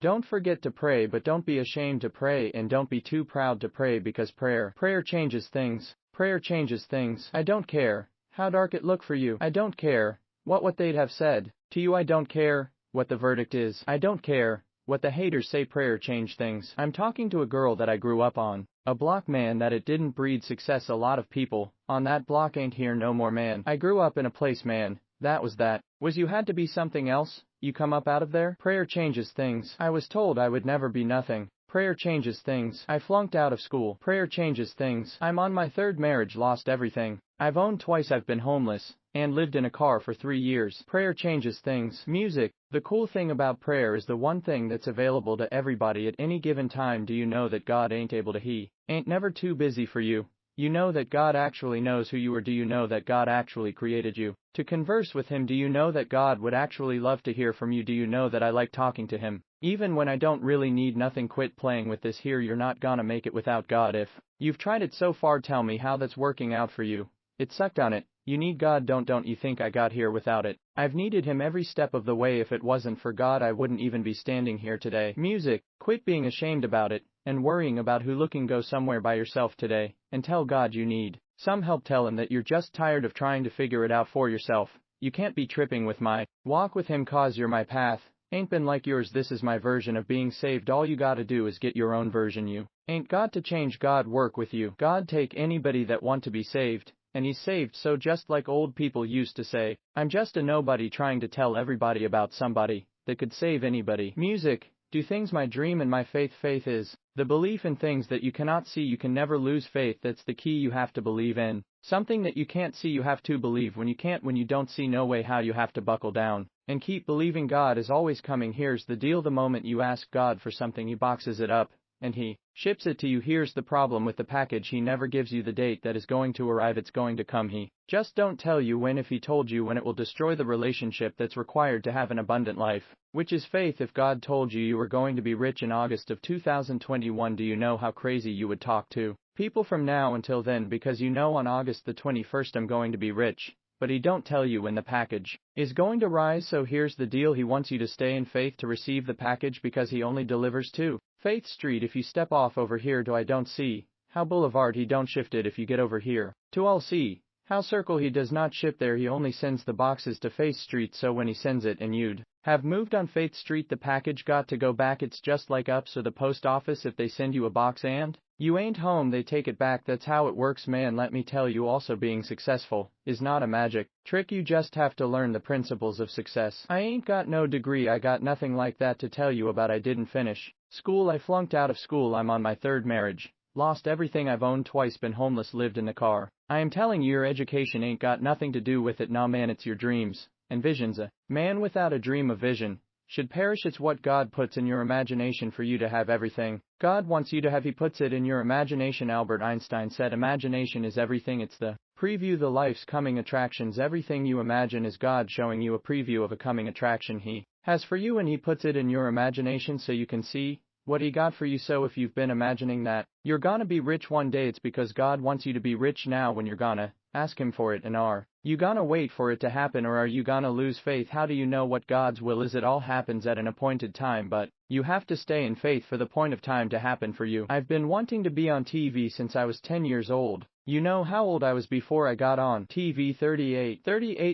Don't forget to pray, but don't be ashamed to pray, and don't be too proud to pray, because prayer changes things. Prayer changes things. I don't care how dark it look for you. I don't care what they'd have said to you. I don't care what the verdict is. I don't care what the haters say. Prayer changed things. I'm talking to a girl that I grew up on a block, man, that it didn't breed success. A lot of people on that block ain't here no more, man. I grew up in a place, man, that was you had to be something else. You come up out of there. Prayer changes things. I was told I would never be nothing. Prayer changes things. I flunked out of school. Prayer changes things. I'm on my third marriage, lost everything I've owned twice. I've been homeless and lived in a car for 3 years. Prayer changes things. Music. The cool thing about prayer is the one thing that's available to everybody at any given time. Do you know that God ain't able to? He ain't never too busy for you. You know that God actually knows who you are. Do you know that God actually created you to converse with Him? Do you know that God would actually love to hear from you? Do you know that I like talking to Him even when I don't really need nothing? Quit playing with this here. You're not gonna make it without God. If you've tried it so far, tell me how that's working out for you. It sucked on it. You need God, don't you think I got here without it? I've needed Him every step of the way. If it wasn't for God, I wouldn't even be standing here today. Music. Quit being ashamed about it and worrying about who looking. Go somewhere by yourself today and tell God you need some help. Tell Him that you're just tired of trying to figure it out for yourself. You can't be tripping with my walk with Him, cause you're my path. Ain't been like yours. This is my version of being saved. All you gotta do is get your own version. You ain't got to change. God work with you. God take anybody that want to be saved, and He's saved. So just like old people used to say, I'm just a nobody trying to tell everybody about somebody that could save anybody. Music. Do things my dream and my faith. Faith is the belief in things that you cannot see. You can never lose faith. That's the key. You have to believe in something that you can't see. You have to believe when you don't see no way how. You have to buckle down and keep believing. God is always coming. Here's the deal. The moment you ask God for something, He boxes it up and He ships it to you. Here's the problem with the package. He never gives you the date that is going to arrive. It's going to come. He just don't tell you when. If He told you when, it will destroy the relationship that's required to have an abundant life, which is faith. If God told you were going to be rich in August of 2021, do you know how crazy you would talk to people from now until then? Because you know on August the 21st I'm going to be rich. But He don't tell you when the package is going to rise. So here's the deal. He wants you to stay in faith to receive the package, because He only delivers to Faith Street. If you step off over here to I don't see how Boulevard, He don't shift it. If you get over here to I'll see how Circle, He does not ship there. He only sends the boxes to Faith Street. So when He sends it and you'd have moved on Faith Street, the package got to go back. It's just like UPS or the post office. If they send you a box and you ain't home, they take it back. That's how it works, man. Let me tell you also, being successful is not a magic trick. You just have to learn the principles of success. I ain't got no degree. I got nothing like that to tell you about. I didn't finish school. I flunked out of school. I'm on my third marriage. Lost everything I've owned twice. Been homeless. Lived in the car. I am telling you, your education ain't got nothing to do with it. Nah, man, it's your dreams and visions. A man without a dream of vision should perish. It's what God puts in your imagination for you to have. Everything God wants you to have, He puts it in your imagination. Albert Einstein said imagination is everything. It's the preview, the life's coming attractions. Everything you imagine is God showing you a preview of a coming attraction He has for you, and He puts it in your imagination so you can see what He got for you. So if you've been imagining that you're gonna be rich one day, it's because God wants you to be rich now. When you're gonna ask Him for it, and are you gonna wait for it to happen, or are you gonna lose faith? How do you know what God's will is? It all happens at an appointed time, but you have to stay in faith for the point of time to happen for you. I've been wanting to be on TV since I was 10 years old. You know how old I was before I got on TV?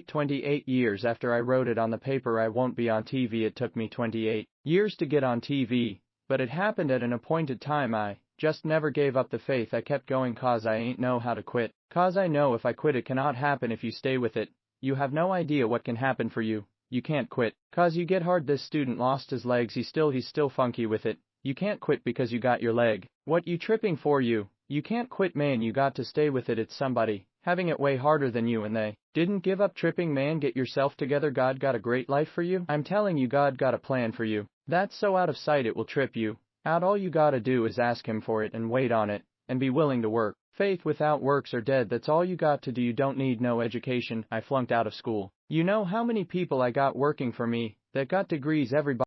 28 years after I wrote it on the paper I won't be on TV. It took me 28 years to get on TV, but it happened at an appointed time. I just never gave up the faith. I kept going, cause I ain't know how to quit. Cause I know if I quit, it cannot happen. If you stay with it, you have no idea what can happen for you. You can't quit cause you get hard. This student lost his legs. He's still funky with it. You can't quit because you got your leg. What you tripping for? You can't quit, man. You got to stay with it. It's somebody having it way harder than you, and they didn't give up tripping, man. Get yourself together. God got a great life for you. I'm telling you, God got a plan for you that's so out of sight it will trip you out. All you gotta do is ask Him for it and wait on it and be willing to work. Faith without works are dead. That's all you got to do. You don't need no education. I flunked out of school. You know how many people I got working for me that got degrees? Everybody